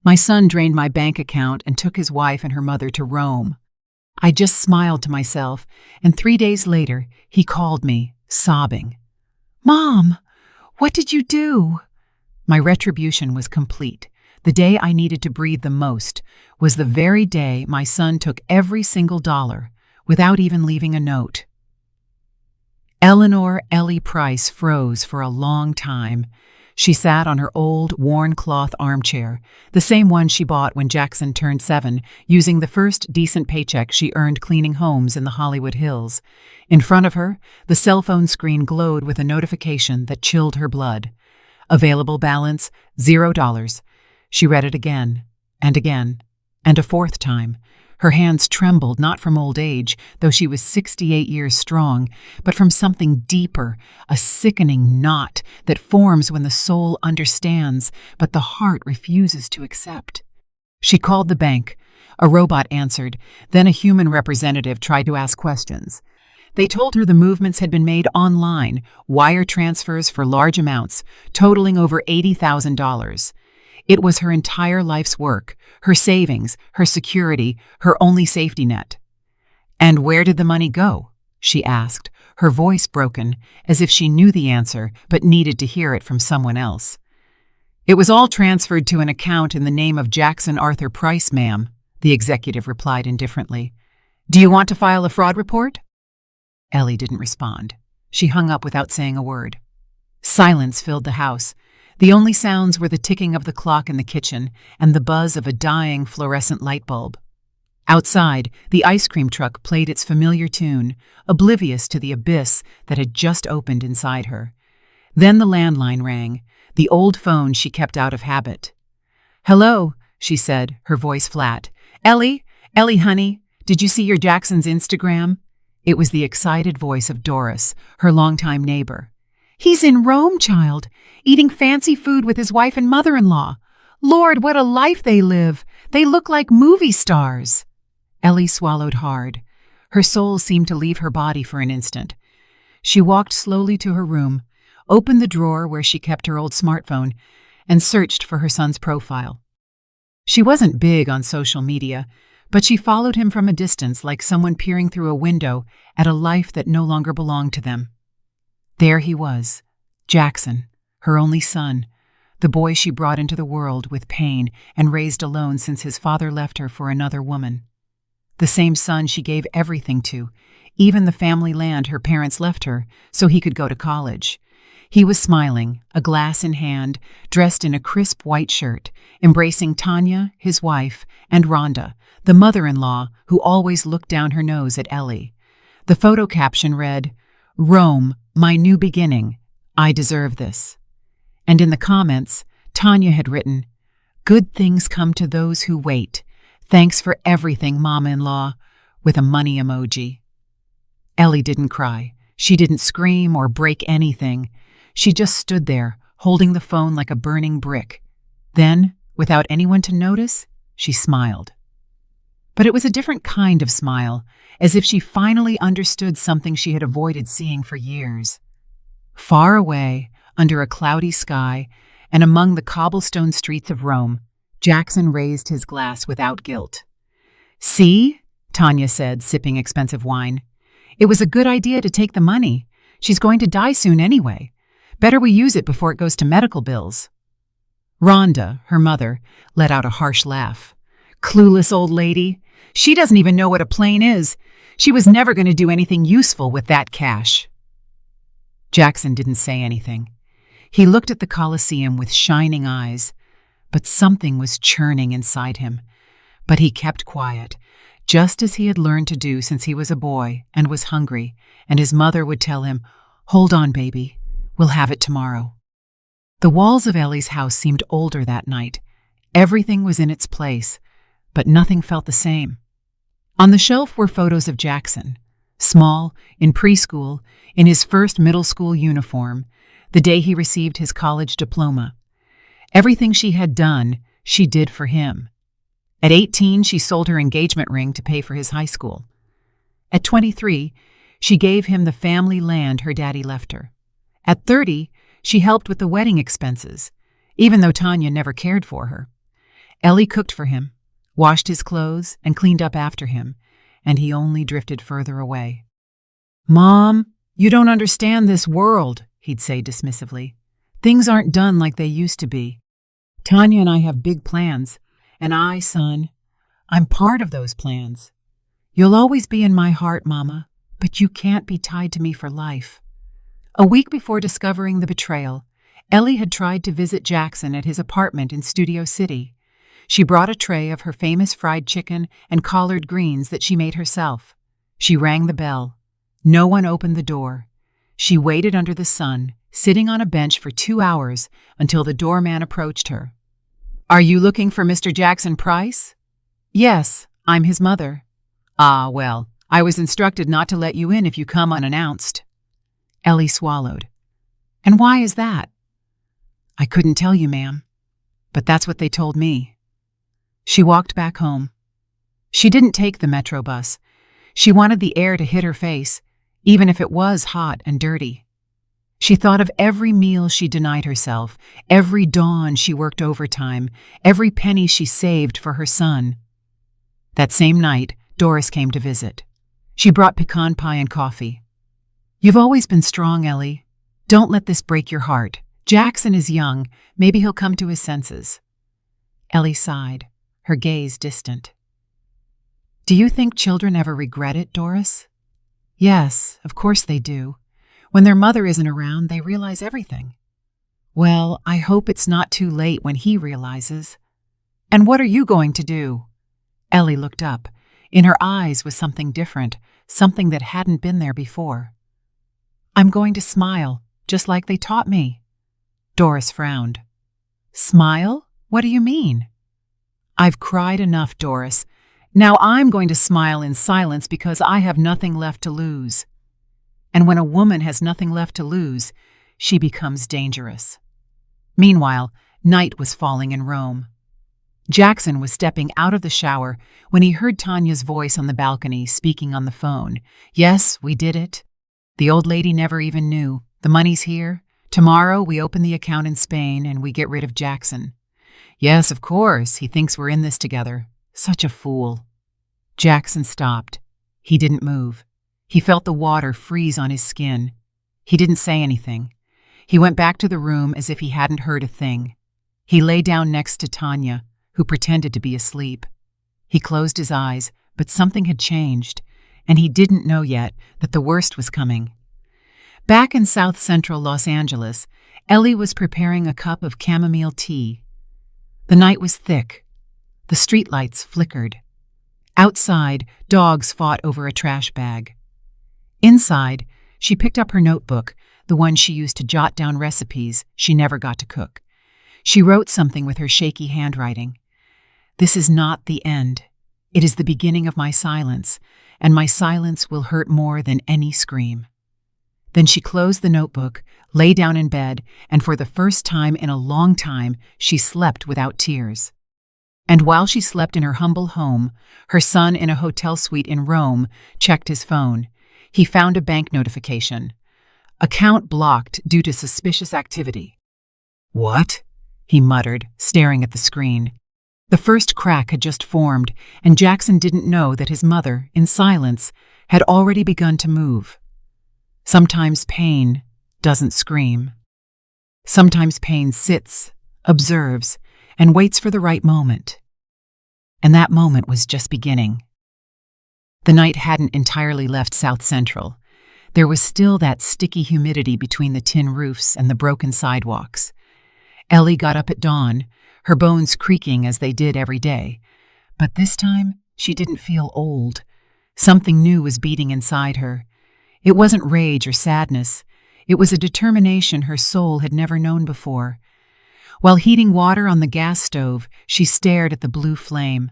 My son drained my bank account and took his wife and her mother to Rome. I just smiled to myself, and 3 days later, he called me, sobbing. "Mom, what did you do?" My retribution was complete. The day I needed to breathe the most was the very day my son took every single dollar without even leaving a note. Eleanor Ellie Price froze for a long time. She sat on her old, worn cloth armchair, the same one she bought when Jackson turned 7, using the first decent paycheck she earned cleaning homes in the Hollywood Hills. In front of her, the cell phone screen glowed with a notification that chilled her blood. Available balance, $0. She read it again, and a fourth time. Her hands trembled not from old age, though she was 68 years strong, but from something deeper, a sickening knot that forms when the soul understands, but the heart refuses to accept. She called the bank. A robot answered. Then a human representative tried to ask questions. They told her the movements had been made online, wire transfers for large amounts, totaling over $80,000. It was her entire life's work, her savings, her security, her only safety net. "And where did the money go?" she asked, her voice broken, as if she knew the answer but needed to hear it from someone else. "It was all transferred to an account in the name of Jackson Arthur Price, ma'am," the executive replied indifferently. "Do you want to file a fraud report?" Ellie didn't respond. She hung up without saying a word. Silence filled the house. The only sounds were the ticking of the clock in the kitchen and the buzz of a dying fluorescent light bulb. Outside, the ice cream truck played its familiar tune, oblivious to the abyss that had just opened inside her. Then the landline rang, the old phone she kept out of habit. "Hello," she said, her voice flat. Ellie, honey, did you see your Jackson's Instagram?" It was the excited voice of Doris, her longtime neighbor. "He's in Rome, child, eating fancy food with his wife and mother-in-law. Lord, what a life they live. They look like movie stars." Ellie swallowed hard. Her soul seemed to leave her body for an instant. She walked slowly to her room, opened the drawer where she kept her old smartphone, and searched for her son's profile. She wasn't big on social media, but she followed him from a distance like someone peering through a window at a life that no longer belonged to them. There he was, Jackson, her only son, the boy she brought into the world with pain and raised alone since his father left her for another woman. The same son she gave everything to, even the family land her parents left her so he could go to college. He was smiling, a glass in hand, dressed in a crisp white shirt, embracing Tanya, his wife, and Rhonda, the mother-in-law who always looked down her nose at Ellie. The photo caption read, "Rome, my new beginning. I deserve this." And in the comments, Tanya had written, "Good things come to those who wait. Thanks for everything, Mama-in-law," with a money emoji. Ellie didn't cry. She didn't scream or break anything. She just stood there, holding the phone like a burning brick. Then, without anyone to notice, she smiled. But it was a different kind of smile, as if she finally understood something she had avoided seeing for years. Far away, under a cloudy sky, and among the cobblestone streets of Rome, Jackson raised his glass without guilt. "See?" Tanya said, sipping expensive wine. "It was a good idea to take the money. She's going to die soon anyway. Better we use it before it goes to medical bills." Rhonda, her mother, let out a harsh laugh. "Clueless old lady. She doesn't even know what a plane is. She was never going to do anything useful with that cash." Jackson didn't say anything. He looked at the Colosseum with shining eyes, but something was churning inside him. But he kept quiet, just as he had learned to do since he was a boy and was hungry, and his mother would tell him, "Hold on, baby. We'll have it tomorrow." The walls of Ellie's house seemed older that night. Everything was in its place, but nothing felt the same. On the shelf were photos of Jackson, small, in preschool, in his first middle school uniform, the day he received his college diploma. Everything she had done, she did for him. At 18, she sold her engagement ring to pay for his high school. At 23, she gave him the family land her daddy left her. At 30, she helped with the wedding expenses, even though Tanya never cared for her. Ellie cooked for him, washed his clothes, and cleaned up after him, and he only drifted further away. "Mom, you don't understand this world," he'd say dismissively. "Things aren't done like they used to be. Tanya and I have big plans, and son, I'm part of those plans. You'll always be in my heart, Mama, but you can't be tied to me for life." A week before discovering the betrayal, Ellie had tried to visit Jackson at his apartment in Studio City. She brought a tray of her famous fried chicken and collard greens that she made herself. She rang the bell. No one opened the door. She waited under the sun, sitting on a bench for 2 hours until the doorman approached her. "Are you looking for Mr. Jackson Price?" "Yes, I'm his mother." "Ah, well, I was instructed not to let you in if you come unannounced." Ellie swallowed. "And why is that?" "I couldn't tell you, ma'am, but that's what they told me." She walked back home. She didn't take the metro bus. She wanted the air to hit her face, even if it was hot and dirty. She thought of every meal she denied herself, every dawn she worked overtime, every penny she saved for her son. That same night, Doris came to visit. She brought pecan pie and coffee. "You've always been strong, Ellie. Don't let this break your heart. Jackson is young. Maybe he'll come to his senses." Ellie sighed, her gaze distant. "Do you think children ever regret it, Doris?" "Yes, of course they do. When their mother isn't around, they realize everything." "Well, I hope it's not too late when he realizes." "And what are you going to do?" Ellie looked up. In her eyes was something different, something that hadn't been there before. "I'm going to smile, just like they taught me." Doris frowned. "Smile? What do you mean?" "I've cried enough, Doris. Now I'm going to smile in silence because I have nothing left to lose." And when a woman has nothing left to lose, she becomes dangerous. Meanwhile, night was falling in Rome. Jackson was stepping out of the shower when he heard Tanya's voice on the balcony speaking on the phone. "Yes, we did it. The old lady never even knew. The money's here. Tomorrow we open the account in Spain and we get rid of Jackson. Yes, of course, he thinks we're in this together. Such a fool." Jackson stopped. He didn't move. He felt the water freeze on his skin. He didn't say anything. He went back to the room as if he hadn't heard a thing. He lay down next to Tanya, who pretended to be asleep. He closed his eyes, but something had changed, and he didn't know yet that the worst was coming. Back in South Central Los Angeles, Ellie was preparing a cup of chamomile tea. The night was thick. The streetlights flickered. Outside, dogs fought over a trash bag. Inside, she picked up her notebook, the one she used to jot down recipes she never got to cook. She wrote something with her shaky handwriting. "This is not the end. It is the beginning of my silence, and my silence will hurt more than any scream." Then she closed the notebook, lay down in bed, and for the first time in a long time, she slept without tears. And while she slept in her humble home, her son in a hotel suite in Rome checked his phone. He found a bank notification. "Account blocked due to suspicious activity." "What?" he muttered, staring at the screen. The first crack had just formed, and Jackson didn't know that his mother, in silence, had already begun to move. Sometimes pain doesn't scream. Sometimes pain sits, observes, and waits for the right moment. And that moment was just beginning. The night hadn't entirely left South Central. There was still that sticky humidity between the tin roofs and the broken sidewalks. Ellie got up at dawn, her bones creaking as they did every day. But this time, she didn't feel old. Something new was beating inside her. It wasn't rage or sadness. It was a determination her soul had never known before. While heating water on the gas stove, she stared at the blue flame.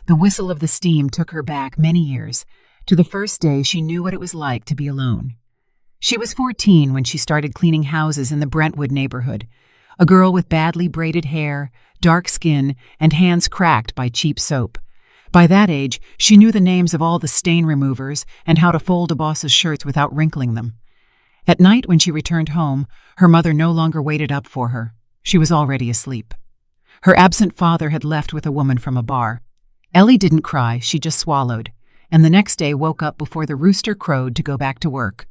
The whistle of the steam took her back many years, to the first day she knew what it was like to be alone. She was 14 when she started cleaning houses in the Brentwood neighborhood, a girl with badly braided hair, dark skin, and hands cracked by cheap soap. By that age, she knew the names of all the stain removers and how to fold a boss's shirts without wrinkling them. At night, when she returned home, her mother no longer waited up for her. She was already asleep. Her absent father had left with a woman from a bar. Ellie didn't cry, she just swallowed, and the next day woke up before the rooster crowed to go back to work.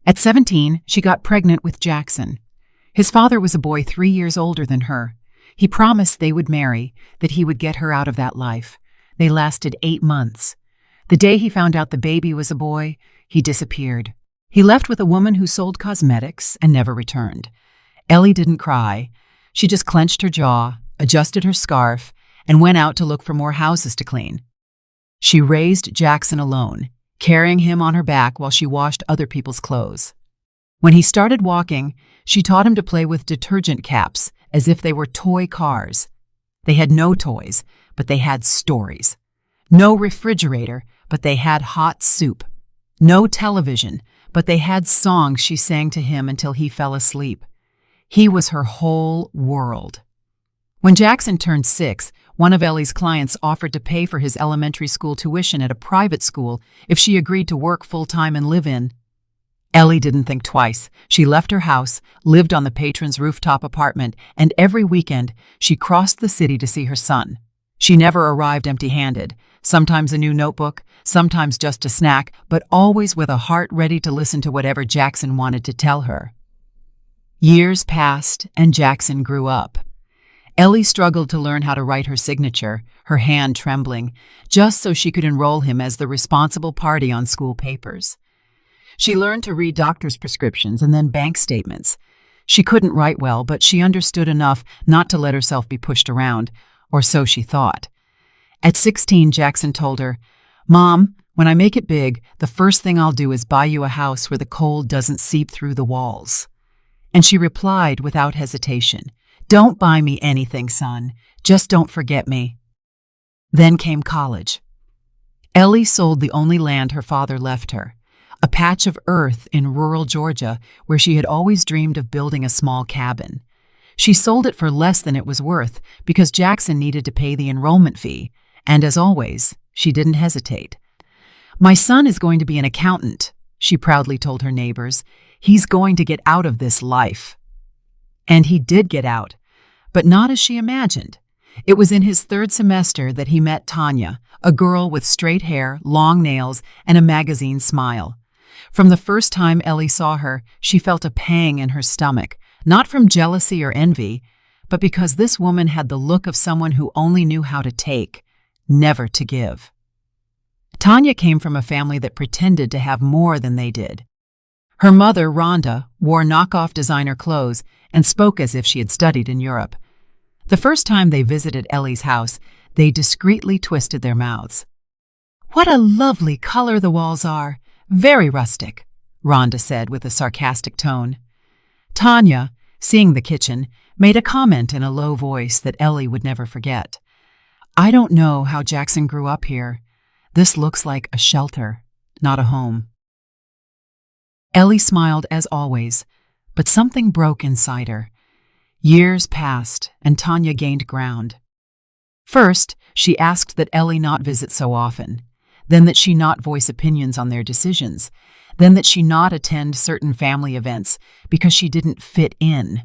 At 17, she got pregnant with Jackson. His father was a boy 3 years older than her. He promised they would marry, that he would get her out of that life. They lasted 8 months. The day he found out the baby was a boy, he disappeared. He left with a woman who sold cosmetics and never returned. Ellie didn't cry. She just clenched her jaw, adjusted her scarf, and went out to look for more houses to clean. She raised Jackson alone, carrying him on her back while she washed other people's clothes. When he started walking, she taught him to play with detergent caps as if they were toy cars. They had no toys, but they had stories. No refrigerator, but they had hot soup. No television, but they had songs she sang to him until he fell asleep. He was her whole world. When Jackson turned 6, one of Ellie's clients offered to pay for his elementary school tuition at a private school if she agreed to work full-time and live in. Ellie didn't think twice. She left her house, lived on the patron's rooftop apartment, and every weekend she crossed the city to see her son. She never arrived empty-handed, sometimes a new notebook, sometimes just a snack, but always with a heart ready to listen to whatever Jackson wanted to tell her. Years passed, and Jackson grew up. Ellie struggled to learn how to write her signature, her hand trembling, just so she could enroll him as the responsible party on school papers. She learned to read doctor's prescriptions and then bank statements. She couldn't write well, but she understood enough not to let herself be pushed around, or so she thought. At 16, Jackson told her, "Mom, when I make it big, the first thing I'll do is buy you a house where the cold doesn't seep through the walls." And she replied without hesitation, "Don't buy me anything, son. Just don't forget me." Then came college. Ellie sold the only land her father left her, a patch of earth in rural Georgia where she had always dreamed of building a small cabin. She sold it for less than it was worth because Jackson needed to pay the enrollment fee, and as always, she didn't hesitate. "My son is going to be an accountant," she proudly told her neighbors. "He's going to get out of this life." And he did get out, but not as she imagined. It was in his 3rd semester that he met Tanya, a girl with straight hair, long nails, and a magazine smile. From the first time Ellie saw her, she felt a pang in her stomach, not from jealousy or envy, but because this woman had the look of someone who only knew how to take, never to give. Tanya came from a family that pretended to have more than they did. Her mother, Rhonda, wore knockoff designer clothes and spoke as if she had studied in Europe. The first time they visited Ellie's house, they discreetly twisted their mouths. "What a lovely color the walls are! Very rustic," Rhonda said with a sarcastic tone. Tanya, seeing the kitchen, made a comment in a low voice that Ellie would never forget. "I don't know how Jackson grew up here. This looks like a shelter, not a home." Ellie smiled as always, but something broke inside her. Years passed, and Tanya gained ground. First, she asked that Ellie not visit so often, then that she not voice opinions on their decisions, then that she not attend certain family events because she didn't fit in.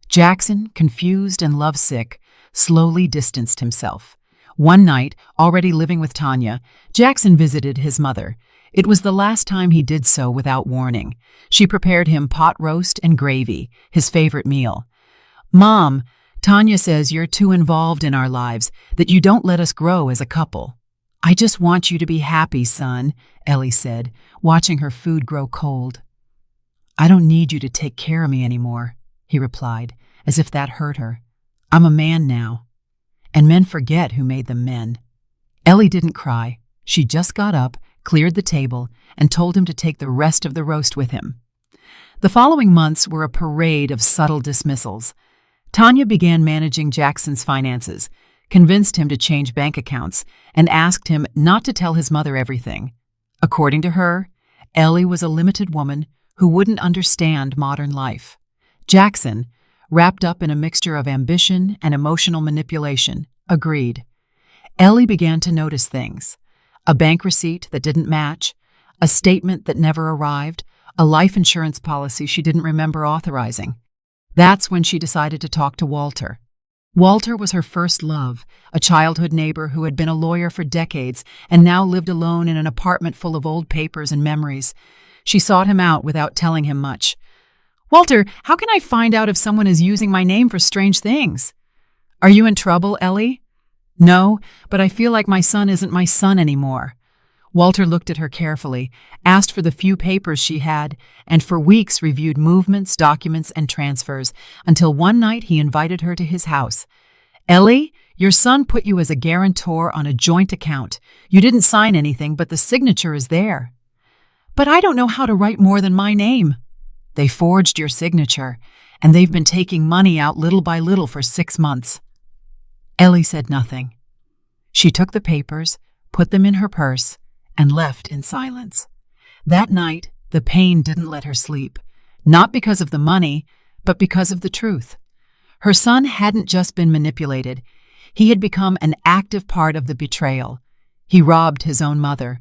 Jackson, confused and lovesick, slowly distanced himself. One night, already living with Tanya, Jackson visited his mother. It was the last time he did so without warning. She prepared him pot roast and gravy, his favorite meal. "Mom, Tanya says you're too involved in our lives, that you don't let us grow as a couple." "I just want you to be happy, son," Ellie said, watching her food grow cold. "I don't need you to take care of me anymore," he replied, as if that hurt her. "I'm a man now, and men forget who made them men." Ellie didn't cry. She just got up, cleared the table, and told him to take the rest of the roast with him. The following months were a parade of subtle dismissals. Tanya began managing Jackson's finances, convinced him to change bank accounts, and asked him not to tell his mother everything. According to her, Ellie was a limited woman who wouldn't understand modern life. Jackson, wrapped up in a mixture of ambition and emotional manipulation, agreed. Ellie began to notice things. A bank receipt that didn't match, a statement that never arrived, a life insurance policy she didn't remember authorizing. That's when she decided to talk to Walter. Walter was her first love, a childhood neighbor who had been a lawyer for decades and now lived alone in an apartment full of old papers and memories. She sought him out without telling him much. "Walter, how can I find out if someone is using my name for strange things?" "Are you in trouble, Ellie?" "No, but I feel like my son isn't my son anymore." Walter looked at her carefully, asked for the few papers she had, and for weeks reviewed movements, documents, and transfers, until one night he invited her to his house. "Ellie, your son put you as a guarantor on a joint account. You didn't sign anything, but the signature is there." "But I don't know how to write more than my name." "They forged your signature, and they've been taking money out little by little for 6 months. Ellie said nothing. She took the papers, put them in her purse, and left in silence. That night, the pain didn't let her sleep, not because of the money, but because of the truth. Her son hadn't just been manipulated. He had become an active part of the betrayal. He robbed his own mother.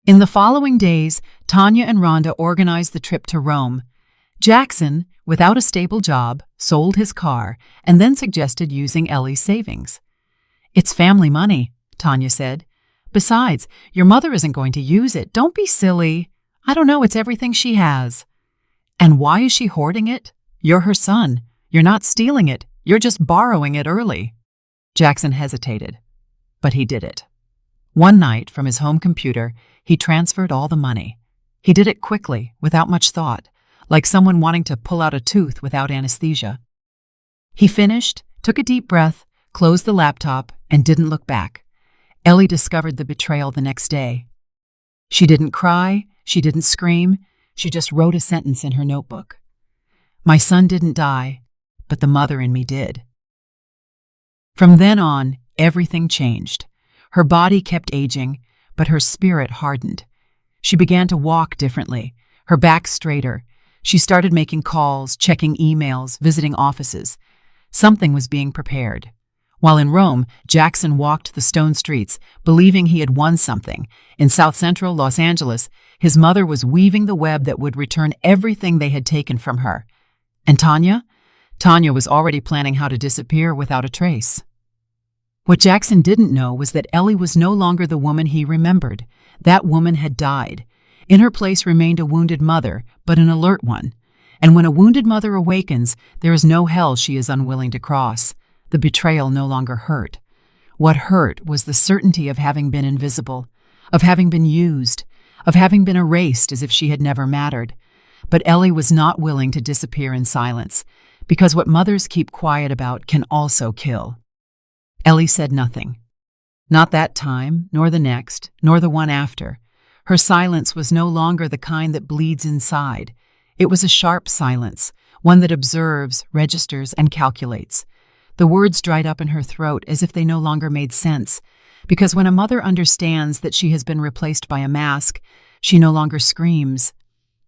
In the following days, Tanya and Rhonda organized the trip to Rome. Jackson, without a stable job, sold his car and then suggested using Ellie's savings. "It's family money," Tanya said. "Besides, your mother isn't going to use it. Don't be silly. I don't know, it's everything she has." "And why is she hoarding it? You're her son. You're not stealing it. You're just borrowing it early." Jackson hesitated, but he did it. One night, from his home computer, he transferred all the money. He did it quickly, without much thought, like someone wanting to pull out a tooth without anesthesia. He finished, took a deep breath, closed the laptop, and didn't look back. Ellie discovered the betrayal the next day. She didn't cry, she didn't scream, she just wrote a sentence in her notebook. "My son didn't die, but the mother in me did." From then on, everything changed. Her body kept aging, but her spirit hardened. She began to walk differently, her back straighter. She started making calls, checking emails, visiting offices. Something was being prepared. While in Rome, Jackson walked the stone streets, believing he had won something. In South Central Los Angeles, his mother was weaving the web that would return everything they had taken from her. And Tanya? Tanya was already planning how to disappear without a trace. What Jackson didn't know was that Ellie was no longer the woman he remembered. That woman had died. In her place remained a wounded mother, but an alert one. And when a wounded mother awakens, there is no hell she is unwilling to cross. The betrayal no longer hurt. What hurt was the certainty of having been invisible, of having been used, of having been erased as if she had never mattered. But Ellie was not willing to disappear in silence, because what mothers keep quiet about can also kill. Ellie said nothing. Not that time, nor the next, nor the one after. Her silence was no longer the kind that bleeds inside. It was a sharp silence, one that observes, registers, and calculates. The words dried up in her throat as if they no longer made sense, because when a mother understands that she has been replaced by a mask, she no longer screams.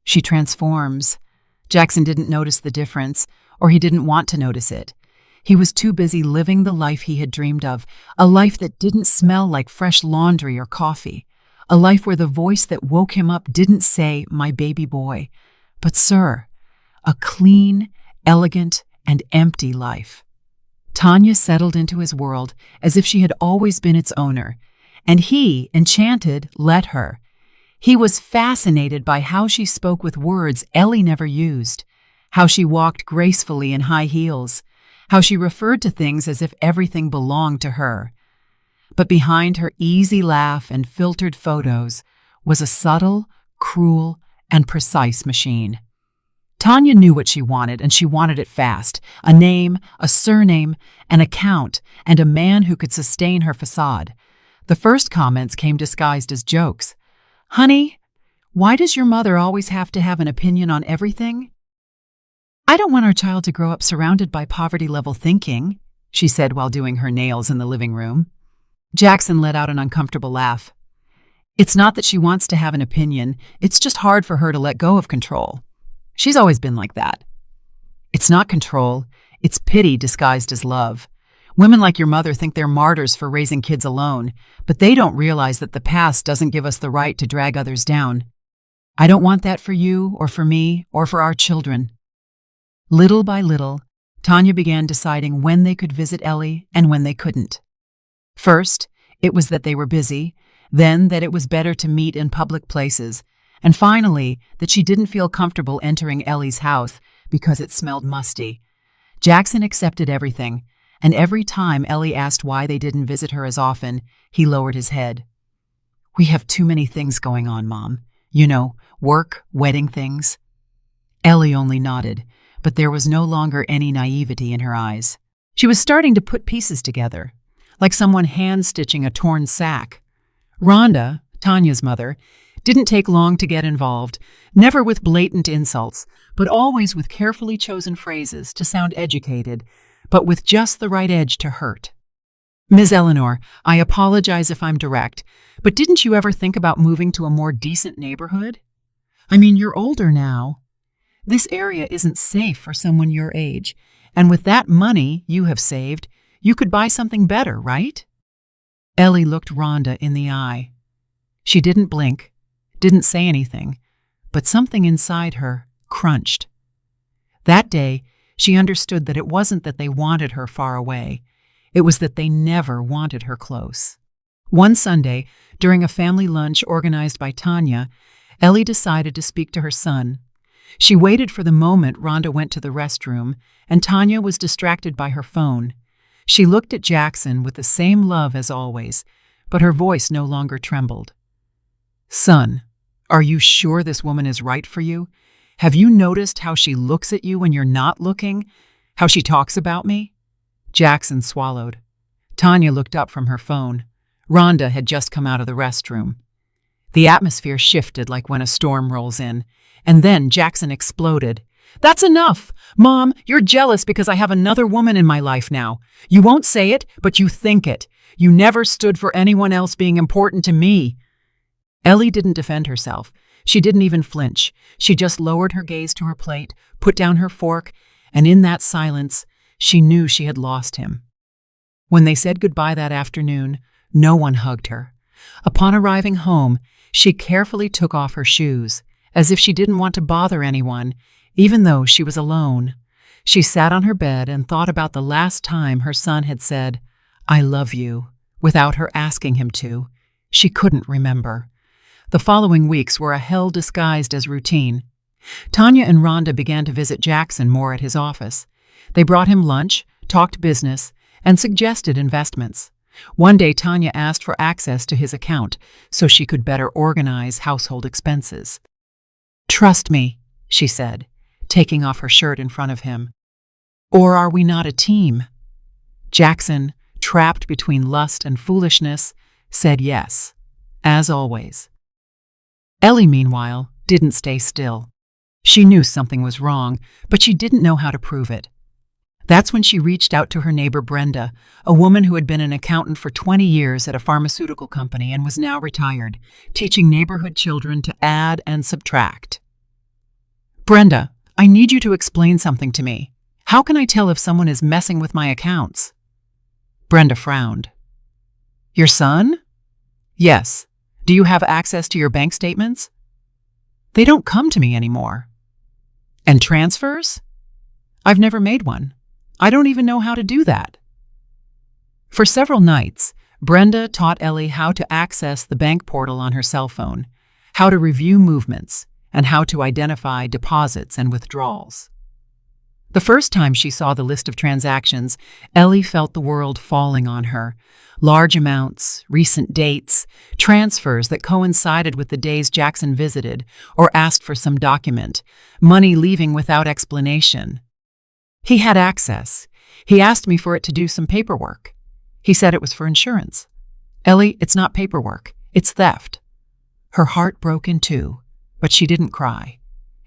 She transforms. Jackson didn't notice the difference, or he didn't want to notice it. He was too busy living the life he had dreamed of, a life that didn't smell like fresh laundry or coffee, a life where the voice that woke him up didn't say, "My baby boy," but "Sir," a clean, elegant, and empty life. Tanya settled into his world as if she had always been its owner, and he, enchanted, let her. He was fascinated by how she spoke with words Ellie never used, how she walked gracefully in high heels, how she referred to things as if everything belonged to her. But behind her easy laugh and filtered photos was a subtle, cruel, and precise machine. Tanya knew what she wanted, and she wanted it fast. A name, a surname, an account, and a man who could sustain her facade. The first comments came disguised as jokes. "Honey, why does your mother always have to have an opinion on everything?" "I don't want our child to grow up surrounded by poverty-level thinking," she said while doing her nails in the living room. Jackson let out an uncomfortable laugh. "It's not that she wants to have an opinion, it's just hard for her to let go of control. She's always been like that." "It's not control, it's pity disguised as love. Women like your mother think they're martyrs for raising kids alone, but they don't realize that the past doesn't give us the right to drag others down. I don't want that for you, or for me, or for our children." Little by little, Tanya began deciding when they could visit Ellie and when they couldn't. First, it was that they were busy, then that it was better to meet in public places, and finally that she didn't feel comfortable entering Ellie's house because it smelled musty. Jackson accepted everything, and every time Ellie asked why they didn't visit her as often, he lowered his head. "We have too many things going on, Mom. You know, work, wedding things." Ellie only nodded, but there was no longer any naivety in her eyes. She was starting to put pieces together, like someone hand-stitching a torn sack. Rhonda, Tanya's mother, didn't take long to get involved, never with blatant insults, but always with carefully chosen phrases to sound educated, but with just the right edge to hurt. "Ms. Eleanor, I apologize if I'm direct, but didn't you ever think about moving to a more decent neighborhood? I mean, you're older now. This area isn't safe for someone your age, and with that money you have saved, you could buy something better, right?" Ellie looked Rhonda in the eye. She didn't blink, didn't say anything, but something inside her crunched. That day, she understood that it wasn't that they wanted her far away. It was that they never wanted her close. One Sunday, during a family lunch organized by Tanya, Ellie decided to speak to her son. She waited for the moment Rhonda went to the restroom, and Tanya was distracted by her phone. She looked at Jackson with the same love as always, but her voice no longer trembled. "Son, are you sure this woman is right for you? Have you noticed how she looks at you when you're not looking? How she talks about me?" Jackson swallowed. Tanya looked up from her phone. Rhonda had just come out of the restroom. The atmosphere shifted like when a storm rolls in, and then Jackson exploded. "That's enough! Mom, you're jealous because I have another woman in my life now. You won't say it, but you think it. You never stood for anyone else being important to me." Ellie didn't defend herself. She didn't even flinch. She just lowered her gaze to her plate, put down her fork, and in that silence, she knew she had lost him. When they said goodbye that afternoon, no one hugged her. Upon arriving home, she carefully took off her shoes, as if she didn't want to bother anyone, even though she was alone. She sat on her bed and thought about the last time her son had said, "I love you," without her asking him to. She couldn't remember. The following weeks were a hell disguised as routine. Tanya and Rhonda began to visit Jackson more at his office. They brought him lunch, talked business, and suggested investments. One day Tanya asked for access to his account so she could better organize household expenses. "Trust me," she said, taking off her shirt in front of him. "Or are we not a team?" Jackson, trapped between lust and foolishness, said yes, as always. Ellie, meanwhile, didn't stay still. She knew something was wrong, but she didn't know how to prove it. That's when she reached out to her neighbor Brenda, a woman who had been an accountant for 20 years at a pharmaceutical company and was now retired, teaching neighborhood children to add and subtract. "Brenda, I need you to explain something to me. How can I tell if someone is messing with my accounts?" Brenda frowned. "Your son?" "Yes. Do you have access to your bank statements?" "They don't come to me anymore." "And transfers?" "I've never made one. I don't even know how to do that." For several nights, Brenda taught Ellie how to access the bank portal on her cell phone, how to review movements, and how to identify deposits and withdrawals. The first time she saw the list of transactions, Ellie felt the world falling on her. Large amounts, recent dates, transfers that coincided with the days Jackson visited or asked for some document, money leaving without explanation. "He had access. He asked me for it to do some paperwork. He said it was for insurance." "Ellie, it's not paperwork. It's theft." Her heart broke in two, but she didn't cry.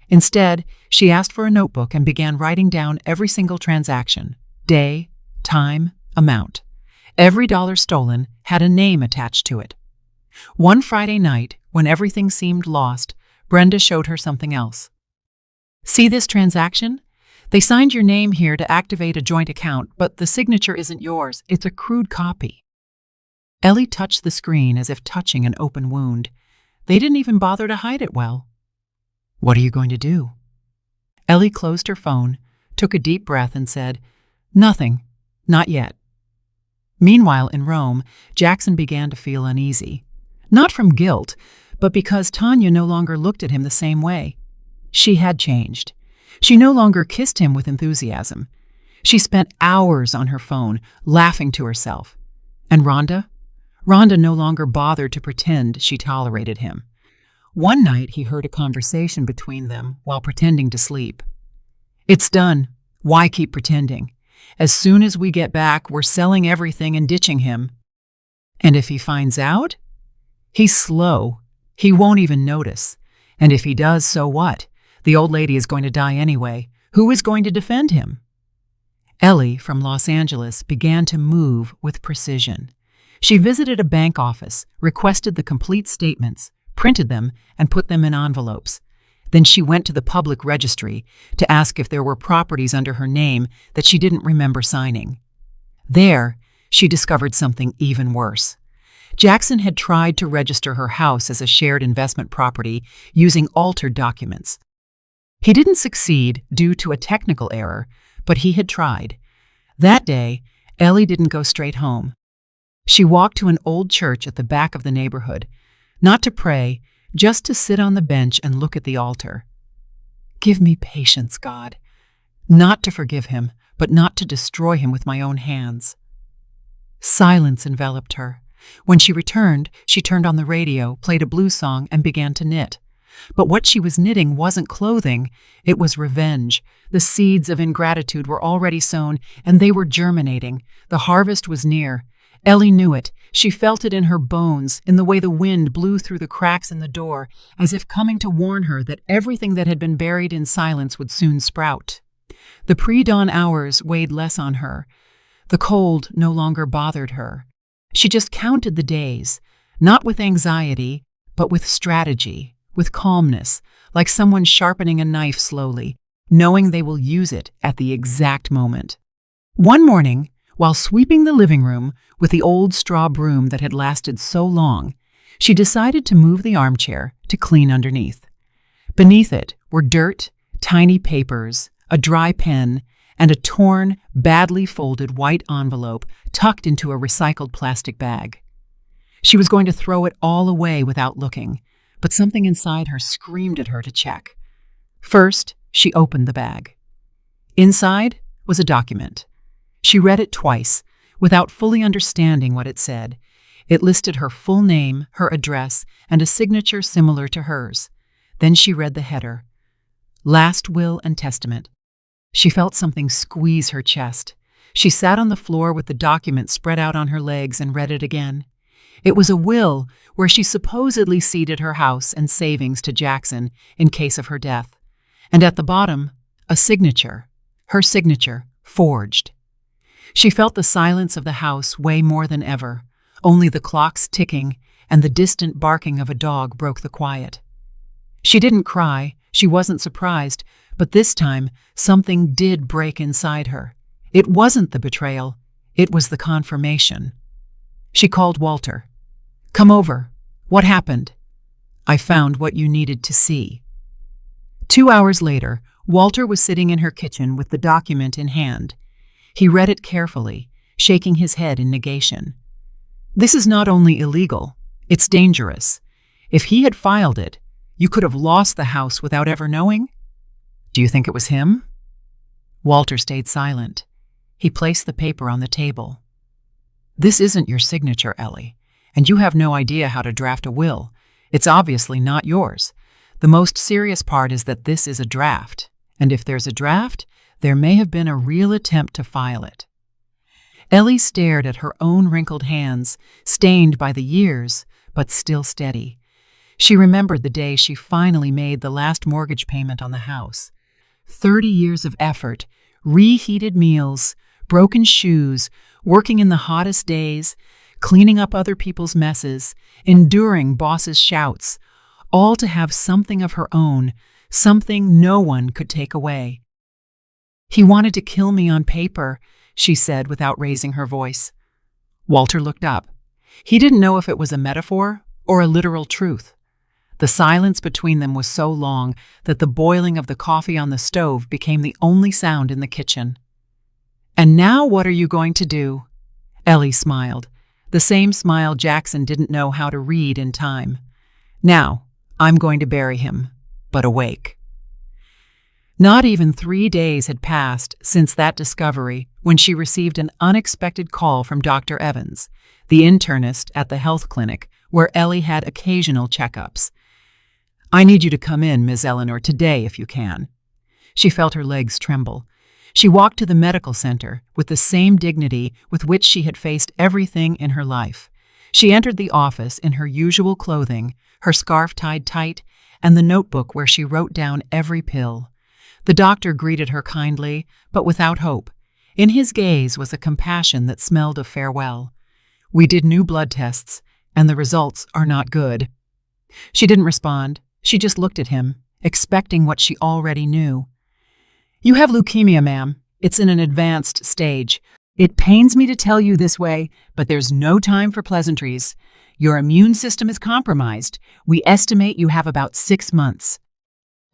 Instead, she asked for a notebook and began writing down every single transaction, day, time, amount. Every dollar stolen had a name attached to it. One Friday night, when everything seemed lost, Brenda showed her something else. "See this transaction? They signed your name here to activate a joint account, but the signature isn't yours. It's a crude copy." Ellie touched the screen as if touching an open wound. They didn't even bother to hide it well. "What are you going to do?" Ellie closed her phone, took a deep breath and said, "Nothing. Not yet." Meanwhile, in Rome, Jackson began to feel uneasy. Not from guilt, but because Tanya no longer looked at him the same way. She had changed. She no longer kissed him with enthusiasm. She spent hours on her phone, laughing to herself. And Rhonda? Rhonda no longer bothered to pretend she tolerated him. One night he heard a conversation between them while pretending to sleep. "It's done. Why keep pretending? As soon as we get back, we're selling everything and ditching him. And if he finds out? He's slow. He won't even notice. And if he does, so what? The old lady is going to die anyway. Who is going to defend him?" Ellie, from Los Angeles, began to move with precision. She visited a bank office, requested the complete statements, printed them, and put them in envelopes. Then she went to the public registry to ask if there were properties under her name that she didn't remember signing. There, she discovered something even worse. Jackson had tried to register her house as a shared investment property using altered documents. He didn't succeed due to a technical error, but he had tried. That day, Ellie didn't go straight home. She walked to an old church at the back of the neighborhood, not to pray, just to sit on the bench and look at the altar. "Give me patience, God. Not to forgive him, but not to destroy him with my own hands." Silence enveloped her. When she returned, she turned on the radio, played a blues song, and began to knit. But what she was knitting wasn't clothing, it was revenge. The seeds of ingratitude were already sown, and they were germinating. The harvest was near. Ellie knew it. She felt it in her bones, in the way the wind blew through the cracks in the door, as if coming to warn her that everything that had been buried in silence would soon sprout. The pre-dawn hours weighed less on her. The cold no longer bothered her. She just counted the days, not with anxiety, but with strategy, with calmness, like someone sharpening a knife slowly, knowing they will use it at the exact moment. One morning, while sweeping the living room with the old straw broom that had lasted so long, she decided to move the armchair to clean underneath. Beneath it were dirt, tiny papers, a dry pen, and a torn, badly folded white envelope tucked into a recycled plastic bag. She was going to throw it all away without looking, but something inside her screamed at her to check. First, she opened the bag. Inside was a document. She read it twice, without fully understanding what it said. It listed her full name, her address, and a signature similar to hers. Then she read the header, "Last Will and Testament." She felt something squeeze her chest. She sat on the floor with the document spread out on her legs and read it again. It was a will where she supposedly ceded her house and savings to Jackson in case of her death. And at the bottom, a signature, her signature, forged. She felt the silence of the house weigh more than ever. Only the clocks ticking and the distant barking of a dog broke the quiet. She didn't cry, she wasn't surprised, but this time something did break inside her. It wasn't the betrayal, it was the confirmation. She called Walter. "Come over. What happened?" "I found what you needed to see." 2 hours later, Walter was sitting in her kitchen with the document in hand. He read it carefully, shaking his head in negation. "This is not only illegal, it's dangerous. If he had filed it, you could have lost the house without ever knowing. Do you think it was him?" Walter stayed silent. He placed the paper on the table. "This isn't your signature, Ellie, and you have no idea how to draft a will. It's obviously not yours. The most serious part is that this is a draft, and if there's a draft, there may have been a real attempt to file it." Ellie stared at her own wrinkled hands, stained by the years, but still steady. She remembered the day she finally made the last mortgage payment on the house. 30 years of effort, reheated meals, broken shoes, working in the hottest days, cleaning up other people's messes, enduring bosses' shouts, all to have something of her own, something no one could take away. "He wanted to kill me on paper," she said without raising her voice. Walter looked up. He didn't know if it was a metaphor or a literal truth. The silence between them was so long that the boiling of the coffee on the stove became the only sound in the kitchen. "And now what are you going to do?" Ellie smiled, the same smile Jackson didn't know how to read in time. "Now, I'm going to bury him, but awake." Not even 3 days had passed since that discovery when she received an unexpected call from Dr. Evans, the internist at the health clinic where Ellie had occasional checkups. "I need you to come in, Ms. Eleanor, today if you can." She felt her legs tremble. She walked to the medical center with the same dignity with which she had faced everything in her life. She entered the office in her usual clothing, her scarf tied tight, and the notebook where she wrote down every pill. The doctor greeted her kindly, but without hope. In his gaze was a compassion that smelled of farewell. "We did new blood tests, and the results are not good." She didn't respond. She just looked at him, expecting what she already knew. "You have leukemia, ma'am. It's in an advanced stage. It pains me to tell you this way, but there's no time for pleasantries. Your immune system is compromised. We estimate you have about 6 months."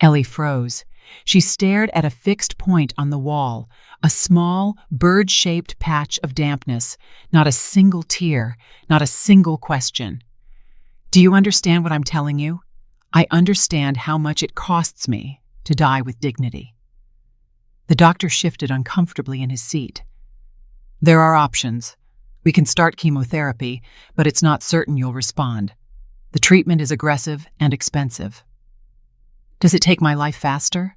Ellie froze. She stared at a fixed point on the wall, a small, bird-shaped patch of dampness, not a single tear, not a single question. "Do you understand what I'm telling you? I understand how much it costs me to die with dignity." The doctor shifted uncomfortably in his seat. "There are options. We can start chemotherapy, but it's not certain you'll respond. The treatment is aggressive and expensive." "Does it take my life faster?"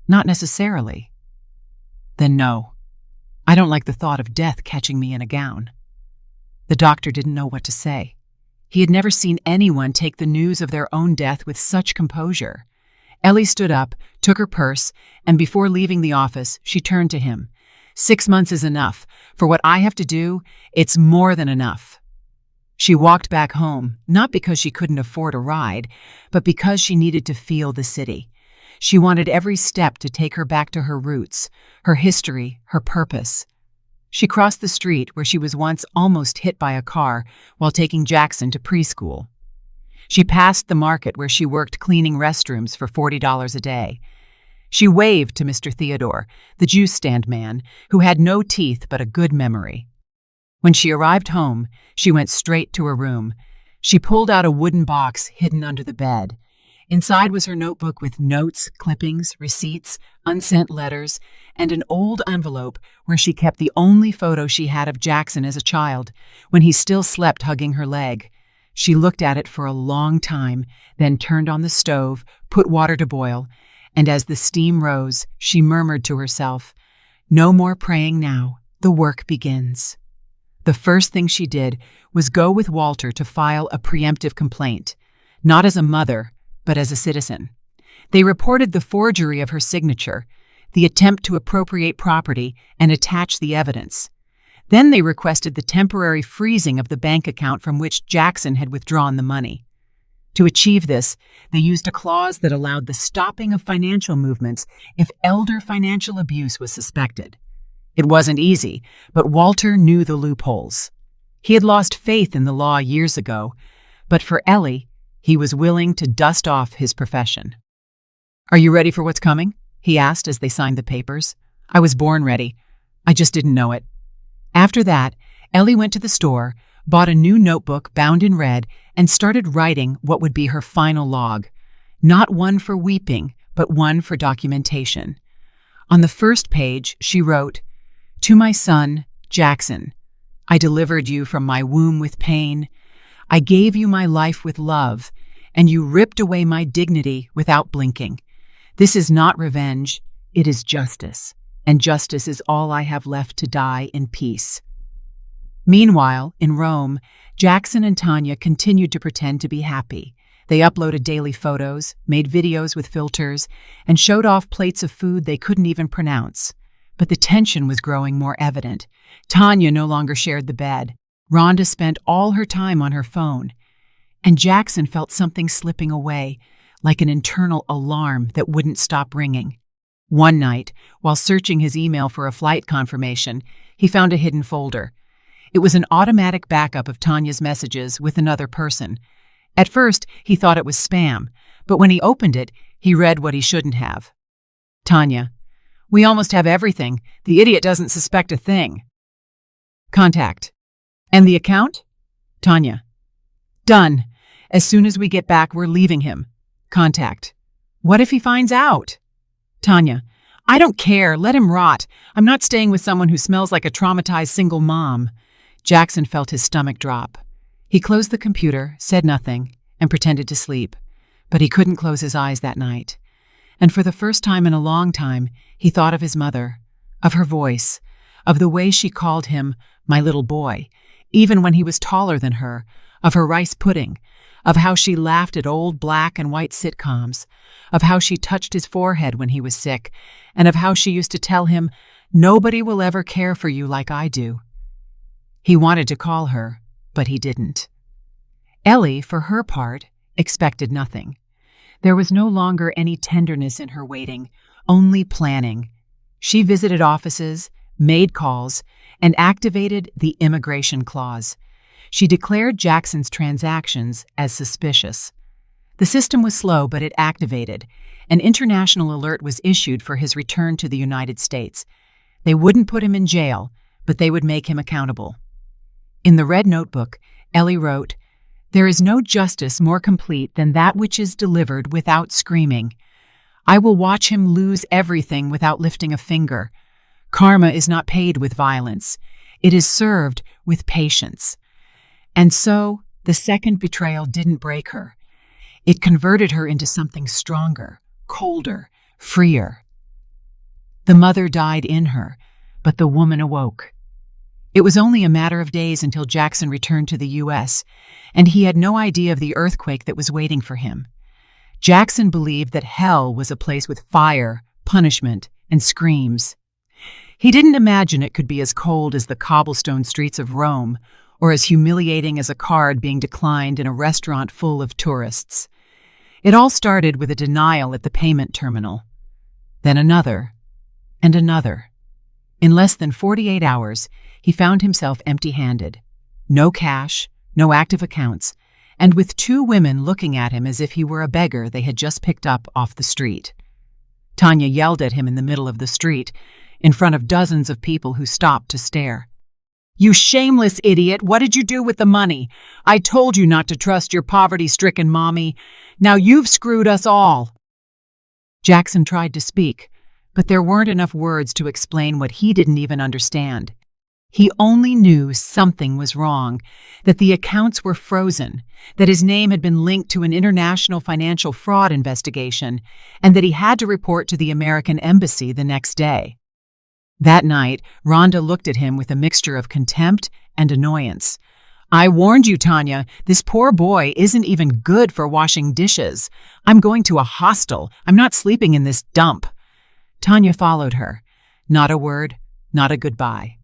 "Not necessarily." "Then no. I don't like the thought of death catching me in a gown." The doctor didn't know what to say. He had never seen anyone take the news of their own death with such composure. Ellie stood up, took her purse, and before leaving the office, she turned to him. 6 months is enough. For what I have to do, it's more than enough." She walked back home, not because she couldn't afford a ride, but because she needed to feel the city. She wanted every step to take her back to her roots, her history, her purpose. She crossed the street where she was once almost hit by a car while taking Jackson to preschool. She passed the market where she worked cleaning restrooms for $40 a day. She waved to Mr. Theodore, the juice stand man, who had no teeth but a good memory. When she arrived home, she went straight to her room. She pulled out a wooden box hidden under the bed. Inside was her notebook with notes, clippings, receipts, unsent letters, and an old envelope where she kept the only photo she had of Jackson as a child, when he still slept hugging her leg. She looked at it for a long time, then turned on the stove, put water to boil, and as the steam rose, she murmured to herself, "No more praying now. The work begins." The first thing she did was go with Walter to file a preemptive complaint, not as a mother, but as a citizen. They reported the forgery of her signature, the attempt to appropriate property and attach the evidence. Then they requested the temporary freezing of the bank account from which Jackson had withdrawn the money. To achieve this, they used a clause that allowed the stopping of financial movements if elder financial abuse was suspected. It wasn't easy, but Walter knew the loopholes. He had lost faith in the law years ago, but for Ellie, he was willing to dust off his profession. "Are you ready for what's coming?" he asked as they signed the papers. "I was born ready. I just didn't know it." After that, Ellie went to the store, bought a new notebook bound in red, and started writing what would be her final log. Not one for weeping, but one for documentation. On the first page, she wrote, "To my son, Jackson, I delivered you from my womb with pain. I gave you my life with love, and you ripped away my dignity without blinking. This is not revenge, it is justice, and justice is all I have left to die in peace." Meanwhile, in Rome, Jackson and Tanya continued to pretend to be happy. They uploaded daily photos, made videos with filters, and showed off plates of food they couldn't even pronounce. But the tension was growing more evident. Tanya no longer shared the bed. Rhonda spent all her time on her phone. And Jackson felt something slipping away, like an internal alarm that wouldn't stop ringing. One night, while searching his email for a flight confirmation, he found a hidden folder. It was an automatic backup of Tanya's messages with another person. At first, he thought it was spam, but when he opened it, he read what he shouldn't have. Tanya, we almost have everything. The idiot doesn't suspect a thing. Contact. And the account? Tanya. Done. As soon as we get back, we're leaving him. Contact. What if he finds out? Tanya. I don't care. Let him rot. I'm not staying with someone who smells like a traumatized single mom. Jackson felt his stomach drop. He closed the computer, said nothing, and pretended to sleep. But he couldn't close his eyes that night. And for the first time in a long time, he thought of his mother, of her voice, of the way she called him my little boy, even when he was taller than her, of her rice pudding, of how she laughed at old black and white sitcoms, of how she touched his forehead when he was sick, and of how she used to tell him, "Nobody will ever care for you like I do." He wanted to call her, but he didn't. Ellie, for her part, expected nothing. There was no longer any tenderness in her waiting, only planning. She visited offices, made calls, and activated the immigration clause. She declared Jackson's transactions as suspicious. The system was slow, but it activated. An international alert was issued for his return to the United States. They wouldn't put him in jail, but they would make him accountable. In the red notebook, Ellie wrote, "There is no justice more complete than that which is delivered without screaming. I will watch him lose everything without lifting a finger. Karma is not paid with violence. It is served with patience." And so, the second betrayal didn't break her. It converted her into something stronger, colder, freer. The mother died in her, but the woman awoke. It was only a matter of days until Jackson returned to the U.S., and he had no idea of the earthquake that was waiting for him. Jackson believed that hell was a place with fire, punishment, and screams. He didn't imagine it could be as cold as the cobblestone streets of Rome, or as humiliating as a card being declined in a restaurant full of tourists. It all started with a denial at the payment terminal. Then another, and another. In less than 48 hours, he found himself empty-handed. No cash, no active accounts, and with two women looking at him as if he were a beggar they had just picked up off the street. Tanya yelled at him in the middle of the street, in front of dozens of people who stopped to stare. "You shameless idiot! What did you do with the money? I told you not to trust your poverty-stricken mommy. Now you've screwed us all." Jackson tried to speak, but there weren't enough words to explain what he didn't even understand. He only knew something was wrong, that the accounts were frozen, that his name had been linked to an international financial fraud investigation, and that he had to report to the American embassy the next day. That night, Rhonda looked at him with a mixture of contempt and annoyance. "I warned you, Tanya. This poor boy isn't even good for washing dishes. I'm going to a hostel. I'm not sleeping in this dump." Tanya followed her. Not a word, not a goodbye.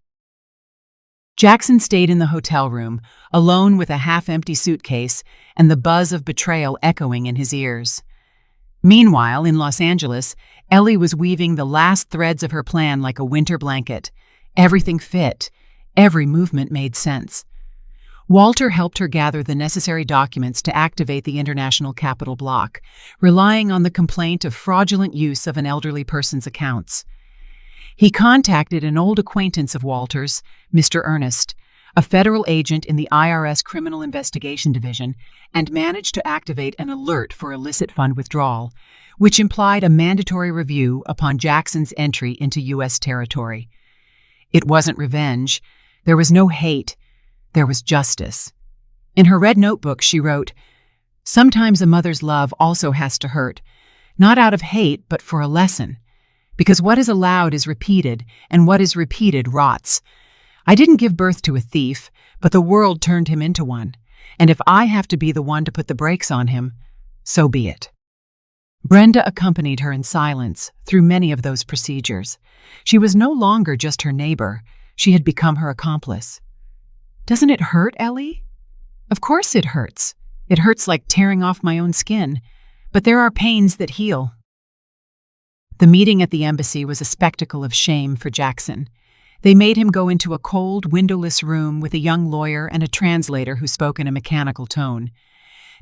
Jackson stayed in the hotel room, alone with a half-empty suitcase and the buzz of betrayal echoing in his ears. Meanwhile, in Los Angeles, Ellie was weaving the last threads of her plan like a winter blanket. Everything fit. Every movement made sense. Walter helped her gather the necessary documents to activate the International Capital Block, relying on the complaint of fraudulent use of an elderly person's accounts. He contacted an old acquaintance of Walter's, Mr. Ernest, a federal agent in the IRS Criminal Investigation Division, and managed to activate an alert for illicit fund withdrawal, which implied a mandatory review upon Jackson's entry into U.S. territory. It wasn't revenge. There was no hate. There was justice. In her red notebook, she wrote, "Sometimes a mother's love also has to hurt, not out of hate, but for a lesson. Because what is allowed is repeated, and what is repeated rots. I didn't give birth to a thief, but the world turned him into one. And if I have to be the one to put the brakes on him, so be it." Brenda accompanied her in silence through many of those procedures. She was no longer just her neighbor. She had become her accomplice. "Doesn't it hurt, Ellie?" "Of course it hurts. It hurts like tearing off my own skin. But there are pains that heal." The meeting at the embassy was a spectacle of shame for Jackson. They made him go into a cold, windowless room with a young lawyer and a translator who spoke in a mechanical tone.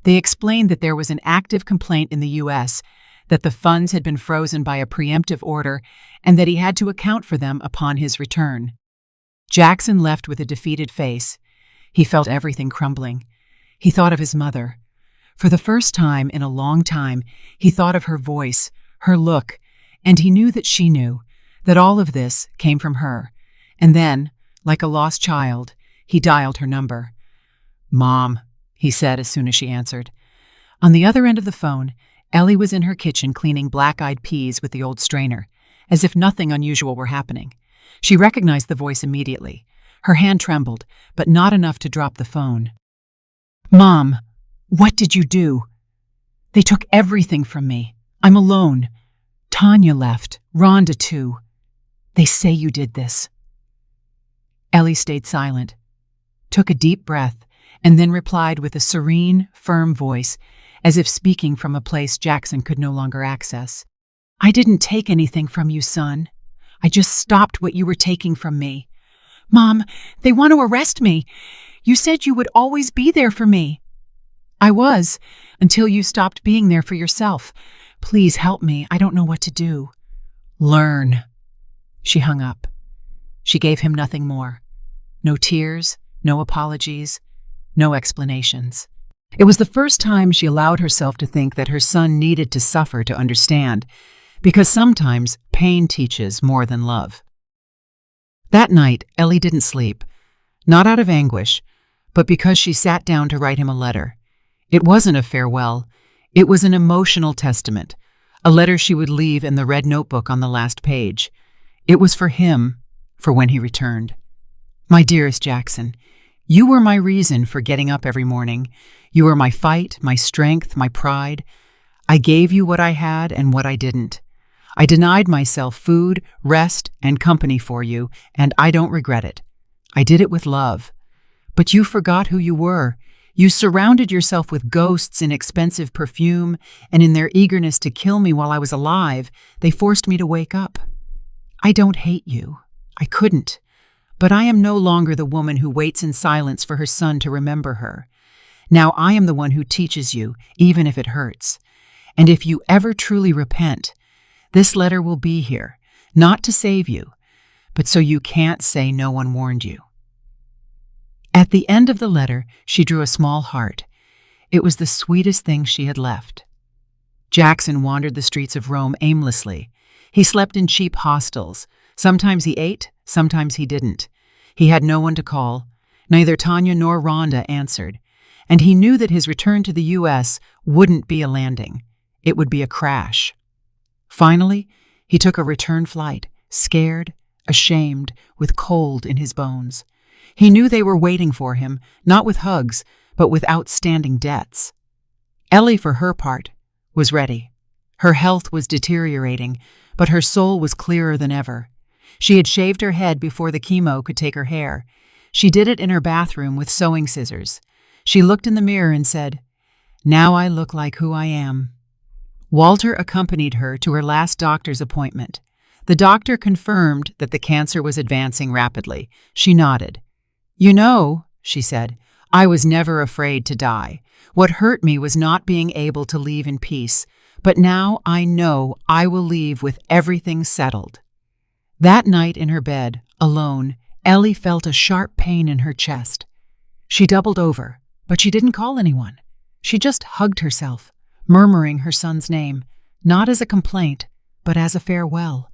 They explained that there was an active complaint in the U.S., that the funds had been frozen by a preemptive order, and that he had to account for them upon his return. Jackson left with a defeated face. He felt everything crumbling. He thought of his mother. For the first time in a long time, he thought of her voice, her look, and he knew that she knew, that all of this came from her. And then, like a lost child, he dialed her number. "Mom," he said as soon as she answered. On the other end of the phone, Ellie was in her kitchen cleaning black-eyed peas with the old strainer, as if nothing unusual were happening. She recognized the voice immediately. Her hand trembled, but not enough to drop the phone. "Mom, what did you do? They took everything from me. I'm alone. Tanya left, Rhonda too. They say you did this." Ellie stayed silent, took a deep breath, and then replied with a serene, firm voice, as if speaking from a place Jackson could no longer access. "I didn't take anything from you, son. I just stopped what you were taking from me. Mom, they want to arrest me. You said you would always be there for me." "I was, until you stopped being there for yourself. Please help me. I don't know what to do." "Learn." She hung up. She gave him nothing more. No tears, no apologies, no explanations. It was the first time she allowed herself to think that her son needed to suffer to understand, because sometimes pain teaches more than love. That night, Ellie didn't sleep, not out of anguish, but because she sat down to write him a letter. It wasn't a farewell. It was an emotional testament, a letter she would leave in the red notebook on the last page. It was for him, for when he returned. "My dearest Jackson, you were my reason for getting up every morning. You were my fight, my strength, my pride. I gave you what I had and what I didn't. I denied myself food, rest, and company for you, and I don't regret it. I did it with love. But you forgot who you were. You surrounded yourself with ghosts in expensive perfume, and in their eagerness to kill me while I was alive, they forced me to wake up. I don't hate you. I couldn't. But I am no longer the woman who waits in silence for her son to remember her. Now I am the one who teaches you, even if it hurts. And if you ever truly repent, this letter will be here, not to save you, but so you can't say no one warned you." At the end of the letter, she drew a small heart. It was the sweetest thing she had left. Jackson wandered the streets of Rome aimlessly. He slept in cheap hostels. Sometimes he ate, sometimes he didn't. He had no one to call. Neither Tanya nor Rhonda answered. And he knew that his return to the U.S. wouldn't be a landing. It would be a crash. Finally, he took a return flight, scared, ashamed, with cold in his bones. He knew they were waiting for him, not with hugs, but with outstanding debts. Ellie, for her part, was ready. Her health was deteriorating, but her soul was clearer than ever. She had shaved her head before the chemo could take her hair. She did it in her bathroom with sewing scissors. She looked in the mirror and said, "Now I look like who I am." Walter accompanied her to her last doctor's appointment. The doctor confirmed that the cancer was advancing rapidly. She nodded. "You know," she said, "I was never afraid to die. What hurt me was not being able to leave in peace, but now I know I will leave with everything settled." That night in her bed, alone, Ellie felt a sharp pain in her chest. She doubled over, but she didn't call anyone. She just hugged herself, murmuring her son's name, not as a complaint, but as a farewell.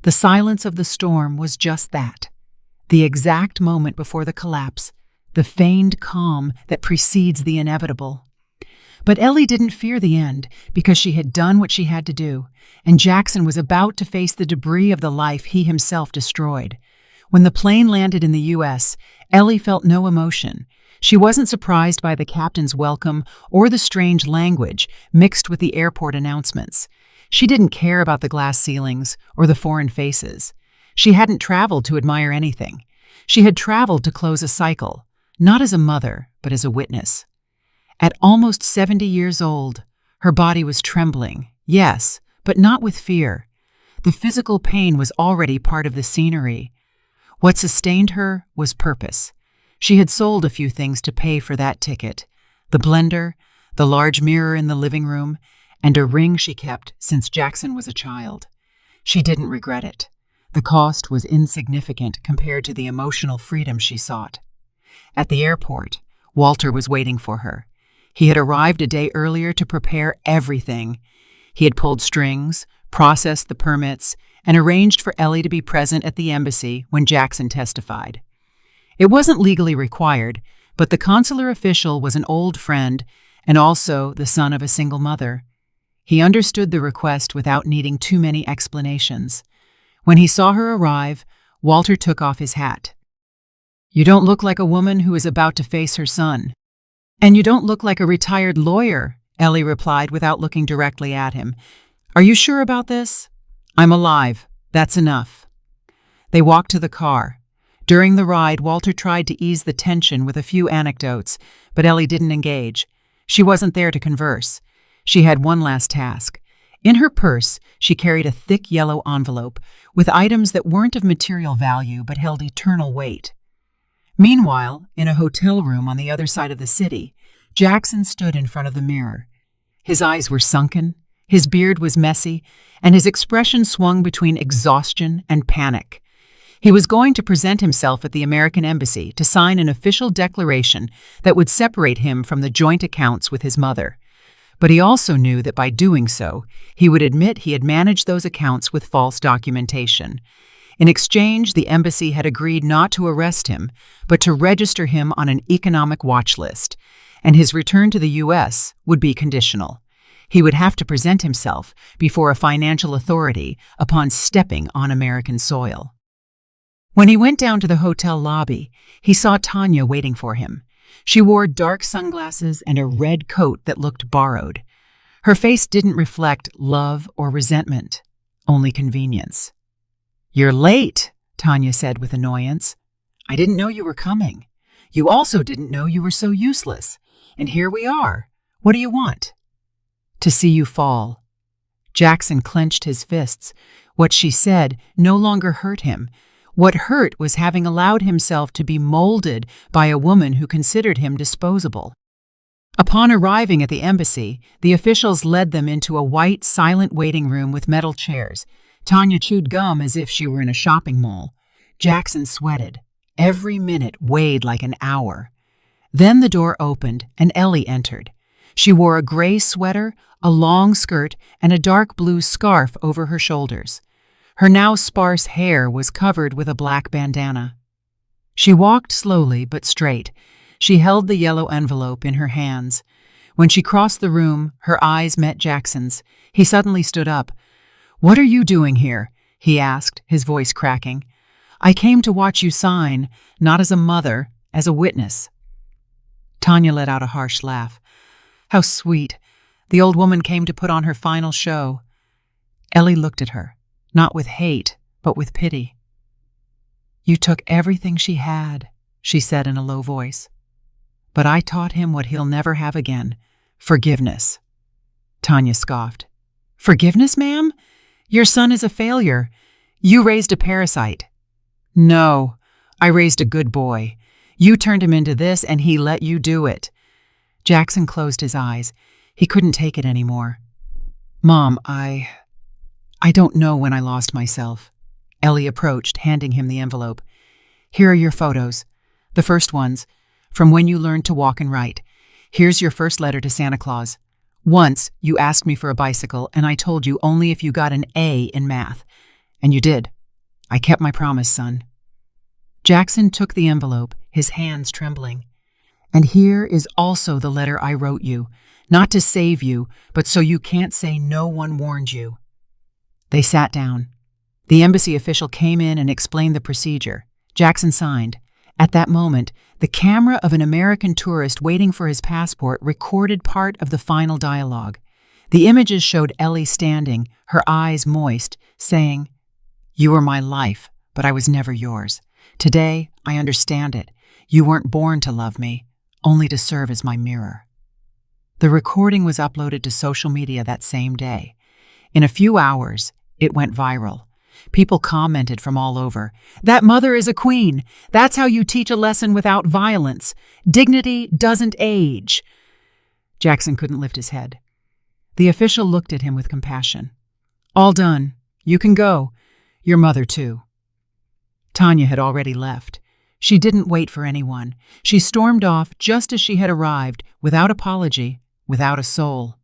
The silence of the storm was just that, the exact moment before the collapse, the feigned calm that precedes the inevitable. But Ellie didn't fear the end because she had done what she had to do, and Jackson was about to face the debris of the life he himself destroyed. When the plane landed in the U.S., Ellie felt no emotion. She wasn't surprised by the captain's welcome or the strange language mixed with the airport announcements. She didn't care about the glass ceilings or the foreign faces. She hadn't traveled to admire anything. She had traveled to close a cycle, not as a mother, but as a witness. At almost 70 years old, her body was trembling, yes, but not with fear. The physical pain was already part of the scenery. What sustained her was purpose. She had sold a few things to pay for that ticket: the blender, the large mirror in the living room, and a ring she kept since Jackson was a child. She didn't regret it. The cost was insignificant compared to the emotional freedom she sought. At the airport, Walter was waiting for her. He had arrived a day earlier to prepare everything. He had pulled strings, processed the permits, and arranged for Ellie to be present at the embassy when Jackson testified. It wasn't legally required, but the consular official was an old friend and also the son of a single mother. He understood the request without needing too many explanations. When he saw her arrive, Walter took off his hat. "You don't look like a woman who is about to face her son." "And you don't look like a retired lawyer," Ellie replied without looking directly at him. "Are you sure about this?" "I'm alive. That's enough." They walked to the car. During the ride, Walter tried to ease the tension with a few anecdotes, but Ellie didn't engage. She wasn't there to converse. She had one last task. In her purse, she carried a thick yellow envelope with items that weren't of material value but held eternal weight. Meanwhile, in a hotel room on the other side of the city, Jackson stood in front of the mirror. His eyes were sunken, his beard was messy, and his expression swung between exhaustion and panic. He was going to present himself at the American embassy to sign an official declaration that would separate him from the joint accounts with his mother. But he also knew that by doing so, he would admit he had managed those accounts with false documentation. In exchange, the embassy had agreed not to arrest him, but to register him on an economic watch list, and his return to the U.S. would be conditional. He would have to present himself before a financial authority upon stepping on American soil. When he went down to the hotel lobby, he saw Tanya waiting for him. She wore dark sunglasses and a red coat that looked borrowed. Her face didn't reflect love or resentment, only convenience. "You're late," Tanya said with annoyance. "I didn't know you were coming. You also didn't know you were so useless. And here we are. What do you want?" "To see you fall." Jackson clenched his fists. What she said no longer hurt him. What hurt was having allowed himself to be molded by a woman who considered him disposable. Upon arriving at the embassy, the officials led them into a white, silent waiting room with metal chairs. Tanya chewed gum as if she were in a shopping mall. Jackson sweated. Every minute weighed like an hour. Then the door opened and Ellie entered. She wore a gray sweater, a long skirt, and a dark blue scarf over her shoulders. Her now sparse hair was covered with a black bandana. She walked slowly but straight. She held the yellow envelope in her hands. When she crossed the room, her eyes met Jackson's. He suddenly stood up. "What are you doing here?" he asked, his voice cracking. "I came to watch you sign, not as a mother, as a witness." Tanya let out a harsh laugh. "How sweet. The old woman came to put on her final show." Ellie looked at her. Not with hate, but with pity. "You took everything she had," she said in a low voice. "But I taught him what he'll never have again, forgiveness." Tanya scoffed. "Forgiveness, ma'am? Your son is a failure. You raised a parasite." "No, I raised a good boy. You turned him into this and he let you do it." Jackson closed his eyes. He couldn't take it anymore. "Mom, I don't know when I lost myself." Ellie approached, handing him the envelope. "Here are your photos. The first ones, from when you learned to walk and write. Here's your first letter to Santa Claus. Once, you asked me for a bicycle, and I told you only if you got an A in math. And you did. I kept my promise, son." Jackson took the envelope, his hands trembling. "And here is also the letter I wrote you, not to save you, but so you can't say no one warned you." They sat down. The embassy official came in and explained the procedure. Jackson signed. At that moment, the camera of an American tourist waiting for his passport recorded part of the final dialogue. The images showed Ellie standing, her eyes moist, saying, "You were my life, but I was never yours. Today, I understand it. You weren't born to love me, only to serve as my mirror." The recording was uploaded to social media that same day. In a few hours, it went viral. People commented from all over. "That mother is a queen. That's how you teach a lesson without violence. Dignity doesn't age." Jackson couldn't lift his head. The official looked at him with compassion. "All done. You can go. Your mother, too." Tanya had already left. She didn't wait for anyone. She stormed off just as she had arrived, without apology, without a soul.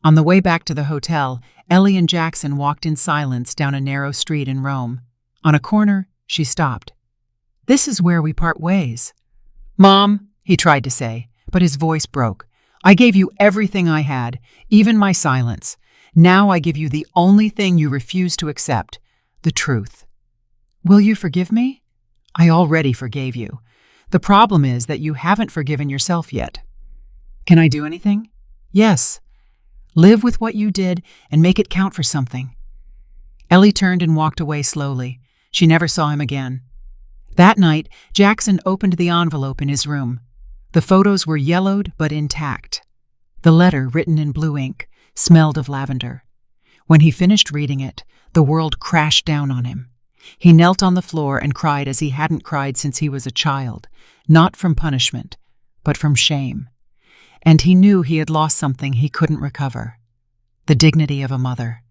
On the way back to the hotel, Ellie and Jackson walked in silence down a narrow street in Rome. On a corner, she stopped. "This is where we part ways." "Mom," he tried to say, but his voice broke. "I gave you everything I had, even my silence. Now I give you the only thing you refuse to accept, the truth." "Will you forgive me?" "I already forgave you. The problem is that you haven't forgiven yourself yet." "Can I do anything?" "Yes. Live with what you did and make it count for something." Ellie turned and walked away slowly. She never saw him again. That night, Jackson opened the envelope in his room. The photos were yellowed but intact. The letter, written in blue ink, smelled of lavender. When he finished reading it, the world crashed down on him. He knelt on the floor and cried as he hadn't cried since he was a child, not from punishment, but from shame. And he knew he had lost something he couldn't recover, the dignity of a mother.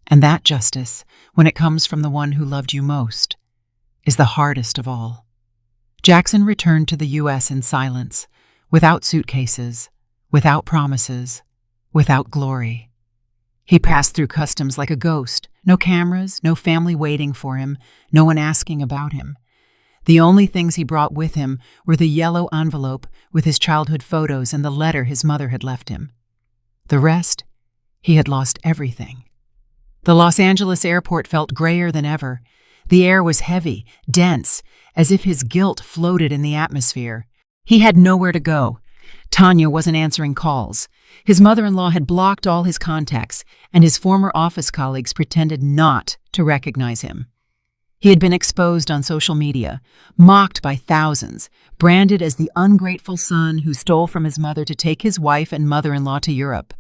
And that justice, when it comes from the one who loved you most, is the hardest of all. Jackson returned to the U.S. in silence, without suitcases, without promises, without glory. He passed through customs like a ghost, no cameras, no family waiting for him, no one asking about him. The only things he brought with him were the yellow envelope with his childhood photos and the letter his mother had left him. The rest, he had lost everything. The Los Angeles airport felt grayer than ever. The air was heavy, dense, as if his guilt floated in the atmosphere. He had nowhere to go. Tanya wasn't answering calls. His mother-in-law had blocked all his contacts, and his former office colleagues pretended not to recognize him. He had been exposed on social media, mocked by thousands, branded as the ungrateful son who stole from his mother to take his wife and mother-in-law to Europe.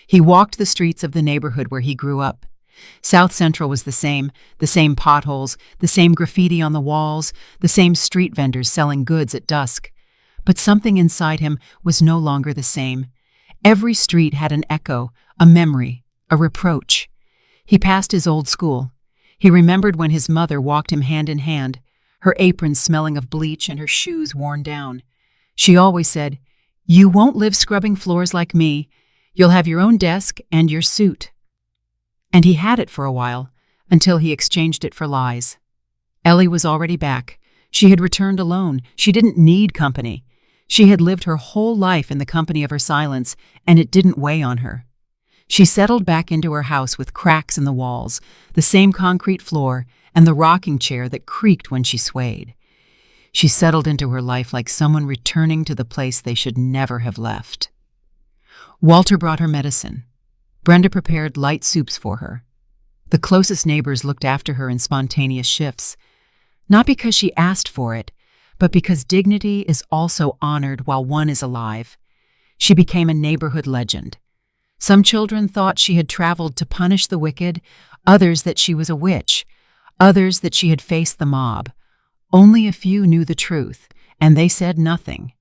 He walked the streets of the neighborhood where he grew up. South Central was the same potholes, the same graffiti on the walls, the same street vendors selling goods at dusk. But something inside him was no longer the same. Every street had an echo, a memory, a reproach. He passed his old school. He remembered when his mother walked him hand in hand, her apron smelling of bleach and her shoes worn down. She always said, "You won't live scrubbing floors like me. You'll have your own desk and your suit." And he had it for a while, until he exchanged it for lies. Ellie was already back. She had returned alone. She didn't need company. She had lived her whole life in the company of her silence, and it didn't weigh on her. She settled back into her house with cracks in the walls, the same concrete floor, and the rocking chair that creaked when she swayed. She settled into her life like someone returning to the place they should never have left. Walter brought her medicine. Brenda prepared light soups for her. The closest neighbors looked after her in spontaneous shifts, not because she asked for it, but because dignity is also honored while one is alive. She became a neighborhood legend. Some children thought she had traveled to punish the wicked, others that she was a witch, others that she had faced the mob. Only a few knew the truth, and they said nothing.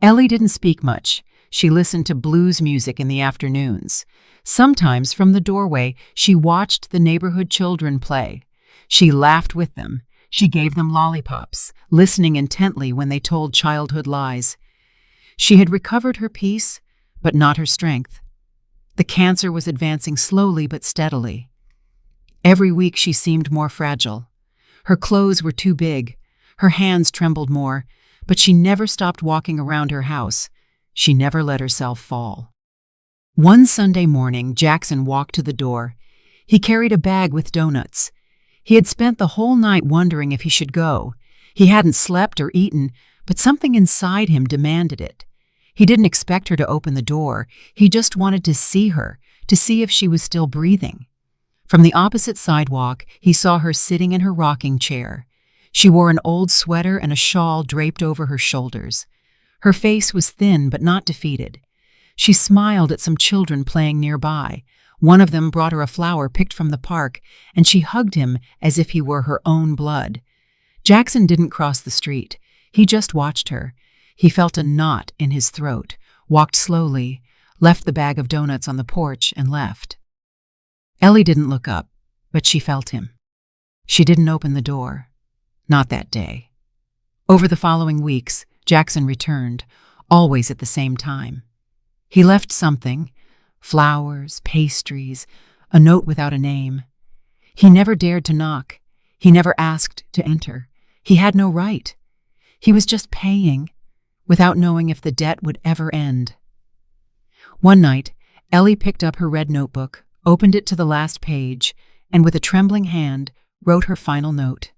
Ellie didn't speak much. She listened to blues music in the afternoons. Sometimes from the doorway, she watched the neighborhood children play. She laughed with them. She gave them lollipops, listening intently when they told childhood lies. She had recovered her peace, but not her strength. The cancer was advancing slowly but steadily. Every week she seemed more fragile. Her clothes were too big. Her hands trembled more, but she never stopped walking around her house. She never let herself fall. One Sunday morning, Jackson walked to the door. He carried a bag with donuts. He had spent the whole night wondering if he should go. He hadn't slept or eaten, but something inside him demanded it. He didn't expect her to open the door. He just wanted to see her, to see if she was still breathing. From the opposite sidewalk, he saw her sitting in her rocking chair. She wore an old sweater and a shawl draped over her shoulders. Her face was thin but not defeated. She smiled at some children playing nearby. One of them brought her a flower picked from the park, and she hugged him as if he were her own blood. Jackson didn't cross the street. He just watched her. He felt a knot in his throat, walked slowly, left the bag of donuts on the porch, and left. Ellie didn't look up, but she felt him. She didn't open the door. Not that day. Over the following weeks, Jackson returned, always at the same time. He left something: flowers, pastries, a note without a name. He never dared to knock. He never asked to enter. He had no right. He was just paying, without knowing if the debt would ever end. One night, Ellie picked up her red notebook, opened it to the last page, and with a trembling hand, wrote her final note.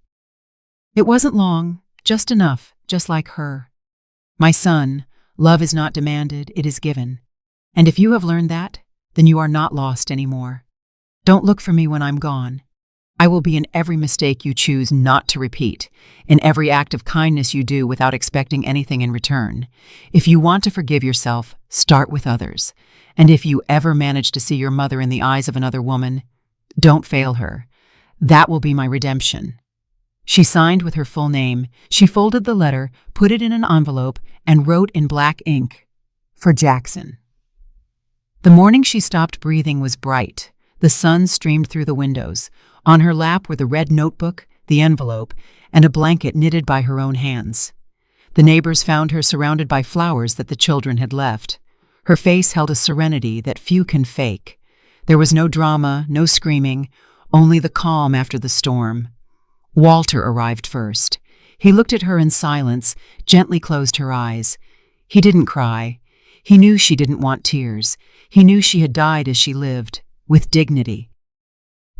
It wasn't long, just enough, just like her. My son, love is not demanded, it is given. And if you have learned that, then you are not lost anymore. Don't look for me when I'm gone. I will be in every mistake you choose not to repeat, in every act of kindness you do without expecting anything in return. If you want to forgive yourself, start with others. And if you ever manage to see your mother in the eyes of another woman, don't fail her. That will be my redemption. She signed with her full name. She folded the letter, put it in an envelope, and wrote in black ink, "For Jackson." The morning she stopped breathing was bright. The sun streamed through the windows. On her lap were the red notebook, the envelope, and a blanket knitted by her own hands. The neighbors found her surrounded by flowers that the children had left. Her face held a serenity that few can fake. There was no drama, no screaming, only the calm after the storm. Walter arrived first. He looked at her in silence, gently closed her eyes. He didn't cry. He knew she didn't want tears. He knew she had died as she lived, with dignity.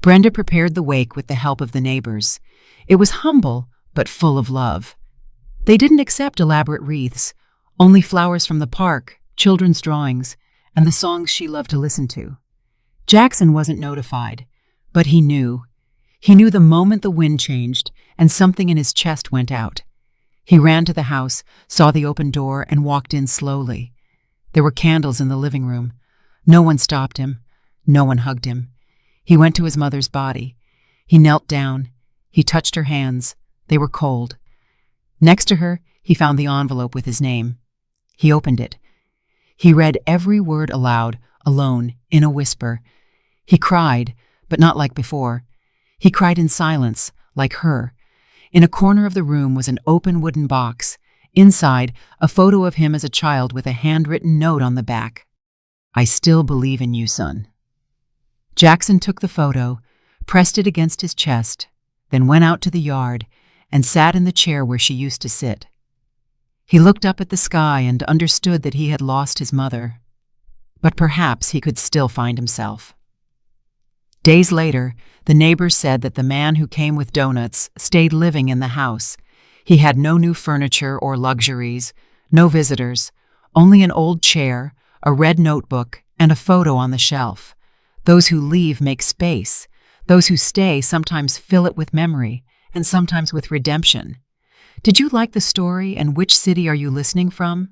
Brenda prepared the wake with the help of the neighbors. It was humble, but full of love. They didn't accept elaborate wreaths, only flowers from the park, children's drawings, and the songs she loved to listen to. Jackson wasn't notified, but he knew. He knew the moment the wind changed, and something in his chest went out. He ran to the house, saw the open door, and walked in slowly. There were candles in the living room. No one stopped him. No one hugged him. He went to his mother's body. He knelt down. He touched her hands. They were cold. Next to her, he found the envelope with his name. He opened it. He read every word aloud, alone, in a whisper. He cried, but not like before. He cried in silence, like her. In a corner of the room was an open wooden box. Inside, a photo of him as a child with a handwritten note on the back. "I still believe in you, son." Jackson took the photo, pressed it against his chest, then went out to the yard and sat in the chair where she used to sit. He looked up at the sky and understood that he had lost his mother. But perhaps he could still find himself. Days later, the neighbors said that the man who came with donuts stayed living in the house. He had no new furniture or luxuries, no visitors, only an old chair, a red notebook, and a photo on the shelf. Those who leave make space. Those who stay sometimes fill it with memory, and sometimes with redemption. Did you like the story, and which city are you listening from?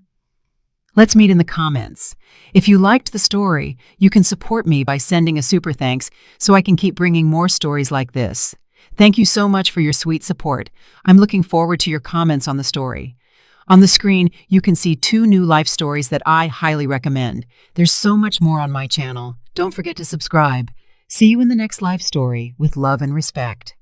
Let's meet in the comments. If you liked the story, you can support me by sending a super thanks so I can keep bringing more stories like this. Thank you so much for your sweet support. I'm looking forward to your comments on the story. On the screen, you can see 2 new life stories that I highly recommend. There's so much more on my channel. Don't forget to subscribe. See you in the next life story with love and respect.